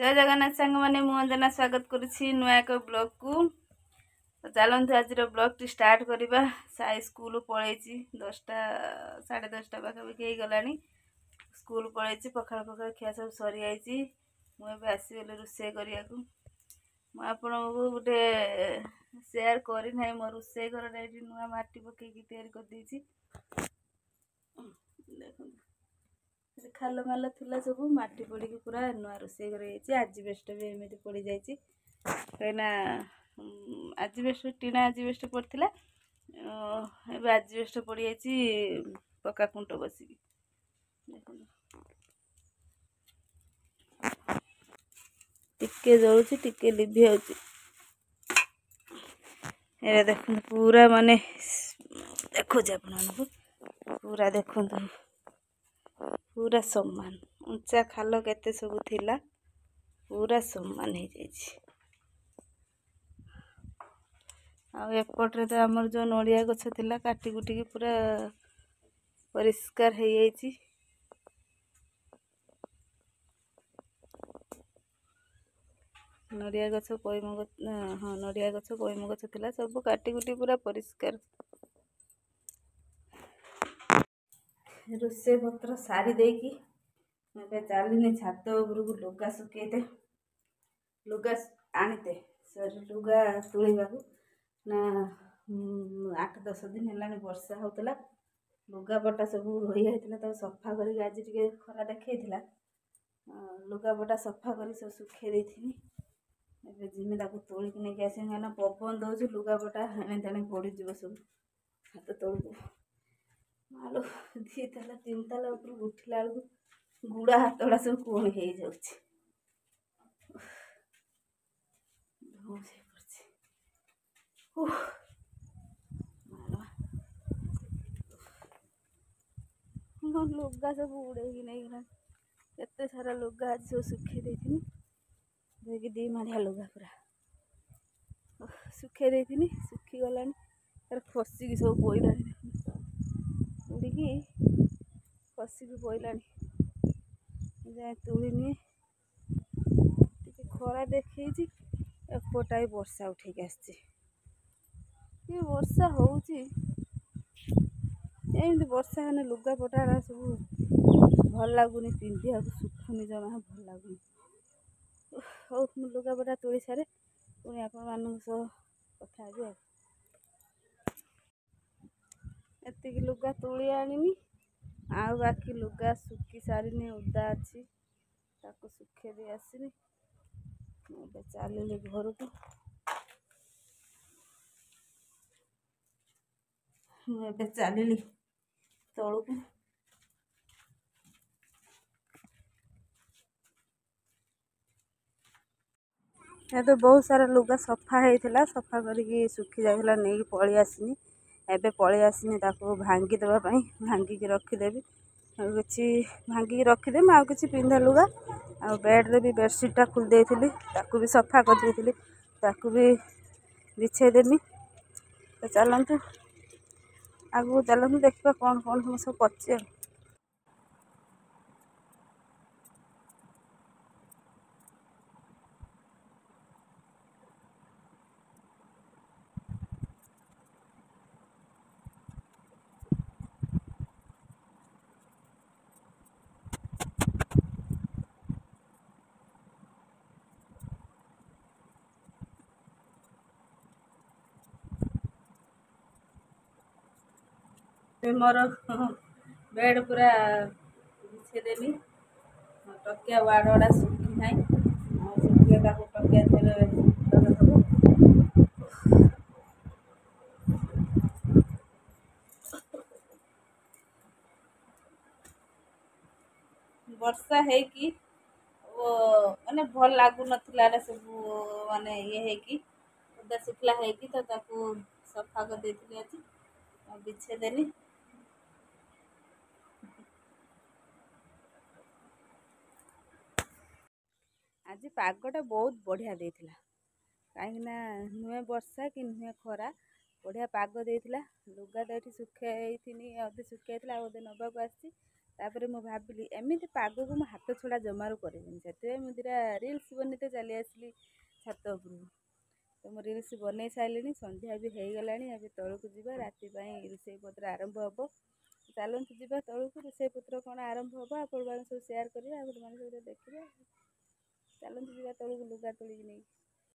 जय जगन्नाथ सांग मैंने अंजना स्वागत करुच्ची नुआ एक ब्लॉग को। तो चलते आज ब्लॉग टी स्टार्ट करवा। साई स्कूल पलि 10टा 10:30 पाखापाखि हो गला। स्कूल पलि पखाड़ पखाड़ खिया सब सरी जाइए। मुझे आसगली रोसे करने को आपन को गोटे सेयार करना मो रोसे घर नुआ माटी पकईकी तैयारी कर देखो खाल माल थी सब माटी पड़ी पूरा नुआ रोसे कर आजबेस्ट भी एमती पड़ जाए कहीं आजबेस्ट टीना आजबेस्ट पड़ता आजबेस्ट पड़ जाए पक्का कुंट बसिकी टिके जलुची टिके लिभि आउची। ए देखो पूरा माने देखो आपको पूरा देखो पूरा समान उंचा खाल केते सब थिला पूरा समान हो जाइए। एपट्रे तो आमर जो नड़िया गछ थिला काटी कुटिकी पूरा परिष्कार हो जाइए। नड़िया गछ कईम हाँ नड़िया गछ कईम गछ थिला सब काटी कुटी पूरा परिष्कार। रोसे पत्र सारी देकी चलनी छात उपरକୁ लुगा सुखेते लुगा आनीते सरी लुगा तुलिबा ना 8-10 दिन है वर्षा होता लुगापटा सब रही जाता तो सफा कर आज टे खरा देखा लुगापटा सफा कर सब सुखे देनी। जिमी तोलिक नहीं आस पवन दौर लुगापटा हेणे तेणे पड़ज सब हाथ तौक मालो 2 ताला 3 ताला ऊपर उठला बेलू गुड़ा हाथ गुड़ा सब कौन हो जाऊँ लुगा सब उड़े नहीं केते सारा लुगा आज सब सुखे देती 2 माड़िया लुगा पूरा सुखे देती सुखी गला तार खसिकी सब पड़ा उड़िकी खसिकी पड़ा जाए तुलिनी खरा देखी एपटा वर्षा उठेक आसी वर्षा होमती वर्षा हेने लुगापटा सब भल लगुनि पिंधिया सुखुनि जमा भल लगुनि। हौ लुगापटा तोली सारे पुणी आपण कथा हेबी एतिक लुगा तोली आनिनी आउ बाकी लुगा सुखी सारिनी उदा अच्छी ताको सुखे दे आसनी चलिए घर को मुझे चलिए तलू को तो बहुत सारा लुगा सफा होता सफा करके सुखी जाता नहीं पलि आसनी एबे पलि आसनी ताको भांगी देवाई भांगिकी रखीदेवी किसी भांगिकी रखीदेवी आउ कि पिंधा लुगा आ बेड्रे भी बेडसीटा खोल ताकू भी सफा कर ताकू भी बिछेदेमी। तो चलतु आगू चलतु देखा कौन कौन सब पचे। मोर बेड पूरा बिछेदेमी टकिया वाड़ गुड़ा सुखी ना सुखिए टकिया वर्षा है कि माने भल लगुन सब माने ये उदा शुखला है कि तो सफा कर देती आज बिछेदेली। आज पागटा बहुत बढ़िया देथिला कहीं नुहे वर्षा कि नुहे खरा बढ़िया पाग देथिला लुगा तो ये सुखाई अधे सुखाई अधे नवाक आसी ତାପରେ ମୁଁ ଭାବିଲି ଏମିତି ପାଗକୁ ମୁଁ ହାତ ଛଡ଼ା ଜମାରୁ କରିବିନି, ସେଥିପାଇଁ ମୁଁ ଦୁଇଟା ରିଲ୍ସ ବନେଇତେ ଚାଲି ଆସିଲି ଛାତ ଉପରକୁ। ତ ମୁଁ ରିଲ୍ସ ବନେଇ ସାରିଲିଣି, ସନ୍ଧ୍ୟା ବି ହେଇଗଲାଣି, ଏବେ ତଳକୁ ଯିବା, ରାତି ପାଇଁ ରୋଷେଇ ପତ୍ର ଆରମ୍ଭ ହେବ। ଚାଲନ୍ତୁ ଯିବା ତଳକୁ, ରୋଷେଇ ପତ୍ର କ'ଣ ଆରମ୍ଭ ହେବ, ଆପଣମାନେ ସବୁ ସେୟାର କରିବା, ଆପଣମାନେ ସବୁ ଦେଖିବା। ଚାଲନ୍ତୁ ଯିବା ତଳକୁ ଲୁଗା ତୋଳିକି ନେଇକି।